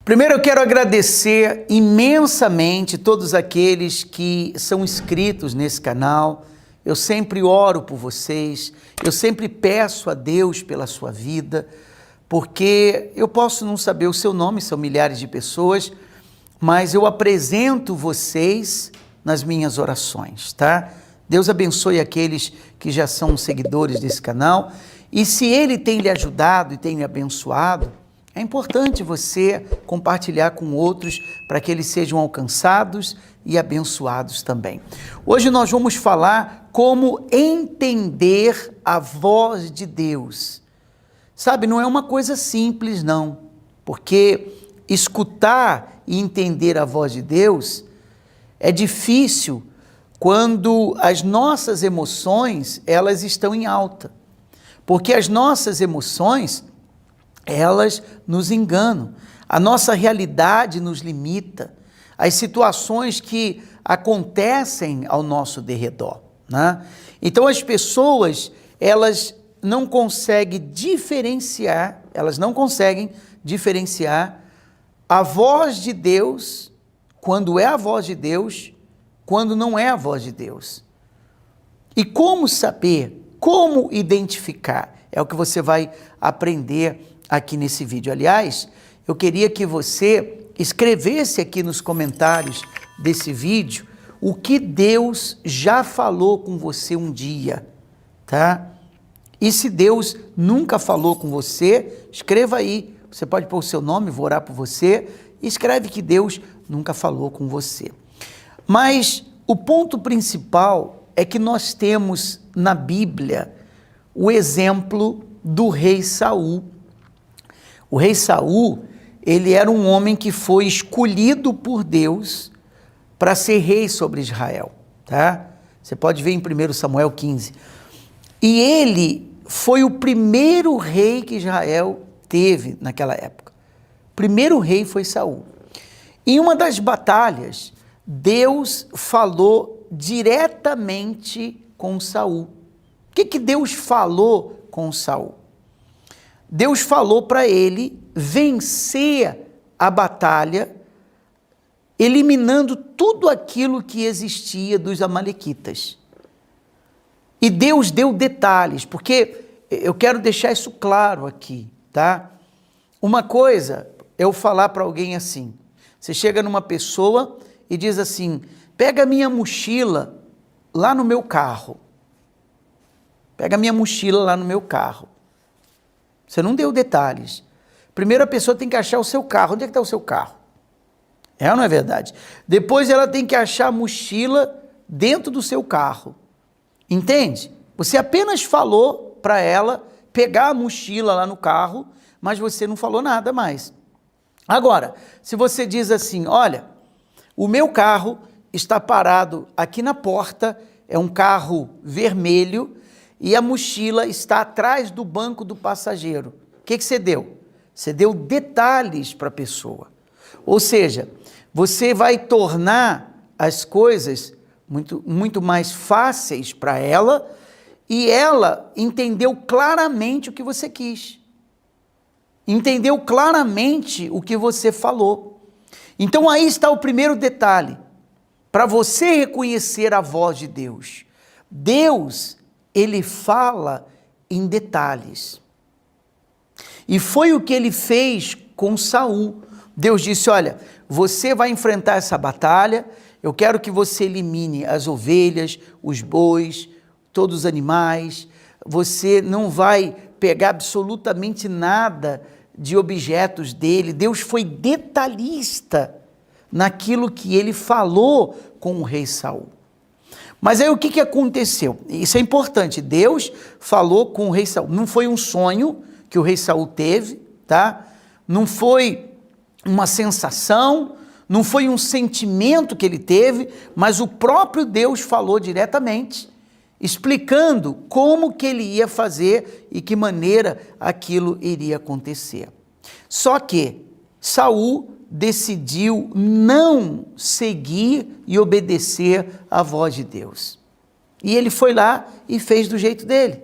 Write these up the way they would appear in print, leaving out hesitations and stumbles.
Primeiro eu quero agradecer imensamente todos aqueles que são inscritos nesse canal. Eu sempre oro por vocês, eu sempre peço a Deus pela sua vida, porque eu posso não saber o seu nome, são milhares de pessoas, mas eu apresento vocês nas minhas orações, tá? Deus abençoe aqueles que já são seguidores desse canal, e se Ele tem lhe ajudado e tem lhe abençoado, é importante você compartilhar com outros para que eles sejam alcançados e abençoados também. Hoje nós vamos falar como entender a voz de Deus. Sabe, não é uma coisa simples não, porque escutar e entender a voz de Deus é difícil quando as nossas emoções, elas estão em alta. Porque as nossas emoções, elas nos enganam, a nossa realidade nos limita, as situações que acontecem ao nosso derredor, né? Então as pessoas, elas não conseguem diferenciar a voz de Deus, quando é a voz de Deus, quando não é a voz de Deus. E como saber, como identificar, é o que você vai aprender aqui nesse vídeo. Aliás, eu queria que você escrevesse aqui nos comentários desse vídeo o que Deus já falou com você um dia, tá? E se Deus nunca falou com você, escreva aí. Você pode pôr o seu nome, vou orar por você, e escreve que Deus nunca falou com você. Mas o ponto principal é que nós temos na Bíblia o exemplo do rei Saul. O rei Saul, ele era um homem que foi escolhido por Deus para ser rei sobre Israel, tá? Você pode ver em 1 Samuel 15. E ele foi o primeiro rei que Israel teve naquela época. O primeiro rei foi Saul. Em uma das batalhas, Deus falou diretamente com Saul. O que Deus falou com Saul? Deus falou para ele vencer a batalha, eliminando tudo aquilo que existia dos amalequitas. E Deus deu detalhes, porque eu quero deixar isso claro aqui, tá? Uma coisa é eu falar para alguém assim, você chega numa pessoa e diz assim, pega a minha mochila lá no meu carro. Pega a minha mochila lá no meu carro. Você não deu detalhes. Primeiro a pessoa tem que achar o seu carro. Onde é que está o seu carro? É ou não é verdade? Depois ela tem que achar a mochila dentro do seu carro. Entende? Você apenas falou para ela pegar a mochila lá no carro, mas você não falou nada mais. Agora, se você diz assim, olha, o meu carro está parado aqui na porta, é um carro vermelho, e a mochila está atrás do banco do passageiro. O que você deu? Você deu detalhes para a pessoa. Ou seja, você vai tornar as coisas muito mais fáceis para ela e ela entendeu claramente o que você quis. Entendeu claramente o que você falou. Então aí está o primeiro detalhe. Para você reconhecer a voz de Deus. Deus, ele fala em detalhes. E foi o que ele fez com Saul. Deus disse, olha, você vai enfrentar essa batalha, eu quero que você elimine as ovelhas, os bois, todos os animais, você não vai pegar absolutamente nada de objetos dele. Deus foi detalhista naquilo que ele falou com o rei Saul. Mas aí o que aconteceu? Isso é importante, Deus falou com o rei Saul, não foi um sonho que o rei Saul teve, tá? Não foi uma sensação, não foi um sentimento que ele teve, mas o próprio Deus falou diretamente, explicando como que ele ia fazer e que maneira aquilo iria acontecer. Só que Saul decidiu não seguir e obedecer à voz de Deus. E ele foi lá e fez do jeito dele.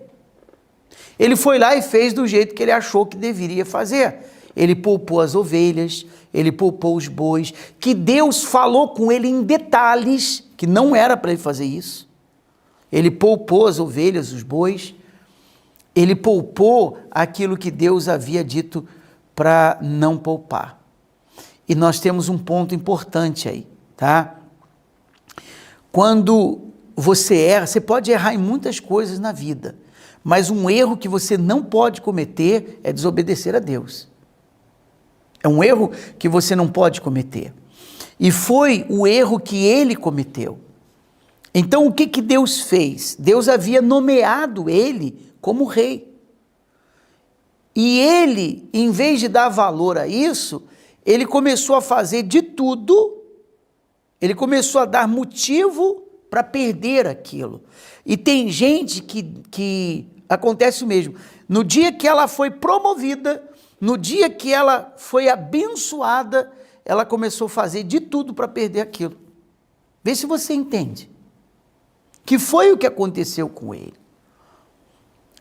Ele foi lá e fez do jeito que ele achou que deveria fazer. ele poupou as ovelhas, ele poupou os bois, que Deus falou com ele em detalhes, que não era para ele fazer isso. Ele poupou as ovelhas, os bois, ele poupou aquilo que Deus havia dito para não poupar. E nós temos um ponto importante aí, tá? Quando você erra, você pode errar em muitas coisas na vida, mas um erro que você não pode cometer é desobedecer a Deus. É um erro que você não pode cometer. E foi o erro que ele cometeu. Então, o que Deus fez? Deus havia nomeado ele como rei. E ele, em vez de dar valor a isso, ele começou a fazer de tudo, ele começou a dar motivo para perder aquilo. E tem gente que acontece o mesmo. No dia que ela foi promovida, no dia que ela foi abençoada, ela começou a fazer de tudo para perder aquilo. Vê se você entende. Que foi o que aconteceu com ele.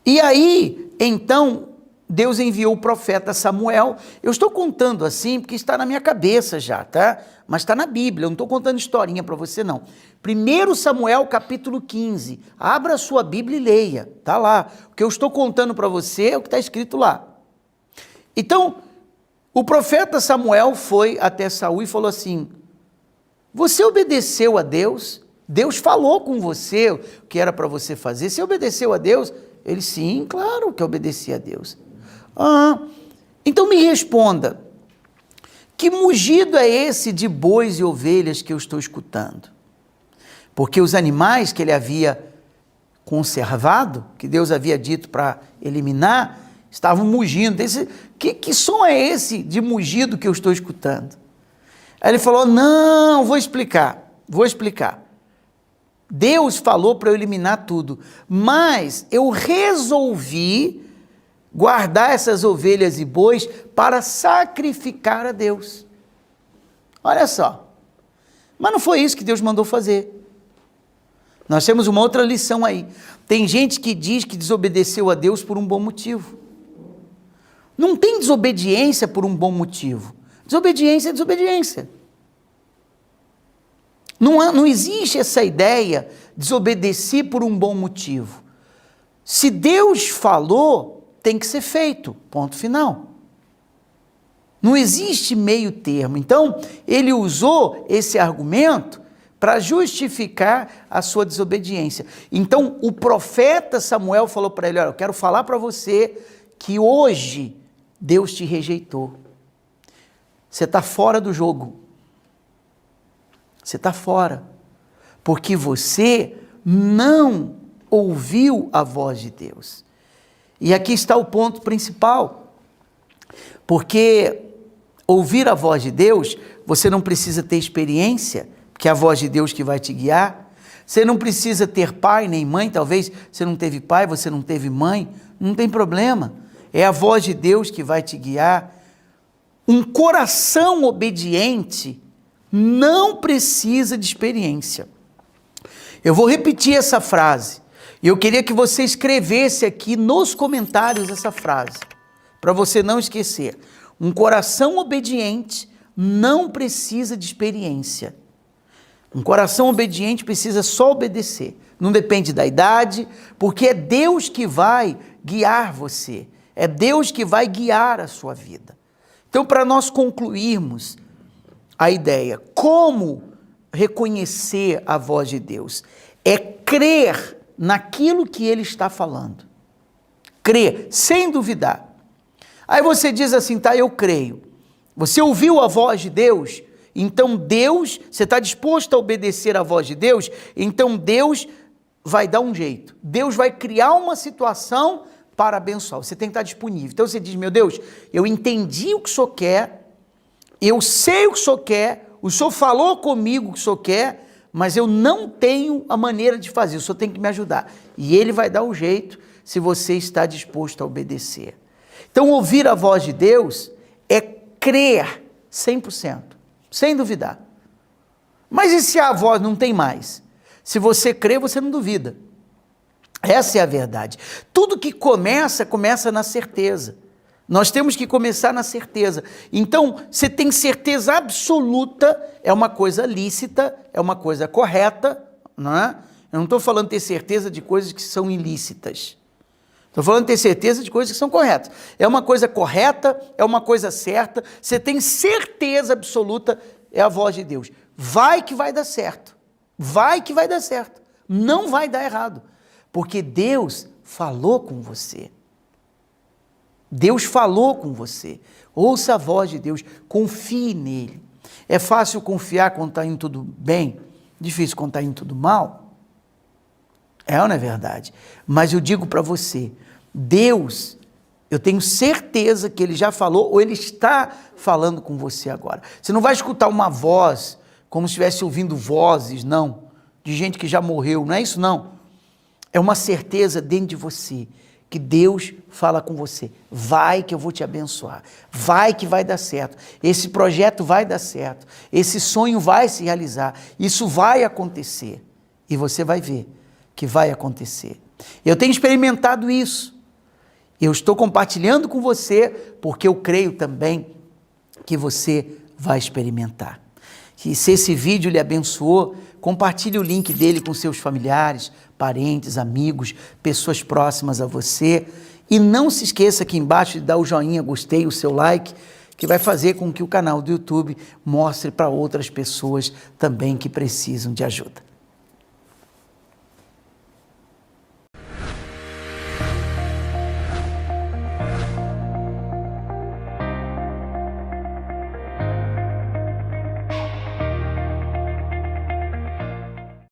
E aí, então, Deus enviou o profeta Samuel. Eu estou contando assim porque está na minha cabeça já, tá? Mas está na Bíblia, eu não estou contando historinha para você não. 1 Samuel capítulo 15, abra a sua Bíblia e leia, tá lá. O que eu estou contando para você é o que está escrito lá. Então, o profeta Samuel foi até Saul e falou assim, você obedeceu a Deus? Deus falou com você o que era para você fazer, você obedeceu a Deus? Ele, sim, claro que eu obedeci a Deus. Então me responda, que mugido é esse de bois e ovelhas que eu estou escutando? Porque os animais que ele havia conservado, que Deus havia dito para eliminar, estavam mugindo. Que som é esse de mugido que eu estou escutando? Aí ele falou, não, vou explicar. Deus falou para eu eliminar tudo, mas eu resolvi guardar essas ovelhas e bois para sacrificar a Deus. Olha só, mas não foi isso que Deus mandou fazer. Nós temos uma outra lição aí. Tem gente que diz que desobedeceu a Deus por um bom motivo. Não tem desobediência por um bom motivo. Desobediência é desobediência. Não existe essa ideia de desobedecer por um bom motivo. Se Deus falou, tem que ser feito, ponto final. Não existe meio termo. Então, ele usou esse argumento para justificar a sua desobediência. Então, o profeta Samuel falou para ele, olha, eu quero falar para você que hoje Deus te rejeitou. Você está fora do jogo. Você está fora, porque você não ouviu a voz de Deus. E aqui está o ponto principal, porque ouvir a voz de Deus, você não precisa ter experiência, porque é a voz de Deus que vai te guiar. Você não precisa ter pai nem mãe, talvez você não teve pai, você não teve mãe, não tem problema. É a voz de Deus que vai te guiar. Um coração obediente não precisa de experiência. Eu vou repetir essa frase. Eu queria que você escrevesse aqui nos comentários essa frase, para você não esquecer. Um coração obediente não precisa de experiência. Um coração obediente precisa só obedecer. Não depende da idade, porque é Deus que vai guiar você. É Deus que vai guiar a sua vida. Então, para nós concluirmos a ideia, como reconhecer a voz de Deus? É crer naquilo que Ele está falando. Crer, sem duvidar. Aí você diz assim, tá, eu creio. Você ouviu a voz de Deus? Então Deus, você está disposto a obedecer a voz de Deus? Então Deus vai dar um jeito. Deus vai criar uma situação para abençoar. Você tem que estar disponível. Então você diz, meu Deus, eu entendi o que o Senhor quer, eu sei o que o Senhor quer, o Senhor falou comigo o que o Senhor quer, mas eu não tenho a maneira de fazer, o Senhor tem que me ajudar. E Ele vai dar um jeito se você está disposto a obedecer. Então, ouvir a voz de Deus é crer 100%, sem duvidar. Mas e se a voz não tem mais? Se você crê, você não duvida. Essa é a verdade. Tudo que começa na certeza. Nós temos que começar na certeza. Então, você tem certeza absoluta, é uma coisa lícita, é uma coisa correta, não é? Eu não estou falando ter certeza de coisas que são ilícitas. Estou falando ter certeza de coisas que são corretas. É uma coisa correta, é uma coisa certa, você tem certeza absoluta, é a voz de Deus. Vai que vai dar certo. Vai que vai dar certo. Não vai dar errado. Porque Deus falou com você. Deus falou com você. Ouça a voz de Deus. Confie nele. É fácil confiar quando está indo tudo bem? Difícil quando está indo tudo mal? É ou não é verdade? Mas eu digo para você, Deus, eu tenho certeza que Ele já falou ou Ele está falando com você agora. Você não vai escutar uma voz como se estivesse ouvindo vozes, não, de gente que já morreu, não é isso não. É uma certeza dentro de você, que Deus fala com você. Vai que eu vou te abençoar, vai que vai dar certo, esse projeto vai dar certo, esse sonho vai se realizar, isso vai acontecer e você vai ver que vai acontecer. Eu tenho experimentado isso, eu estou compartilhando com você porque eu creio também que você vai experimentar. E se esse vídeo lhe abençoou, compartilhe o link dele com seus familiares, parentes, amigos, pessoas próximas a você. E não se esqueça aqui embaixo de dar o joinha, gostei, o seu like, que vai fazer com que o canal do YouTube mostre para outras pessoas também que precisam de ajuda.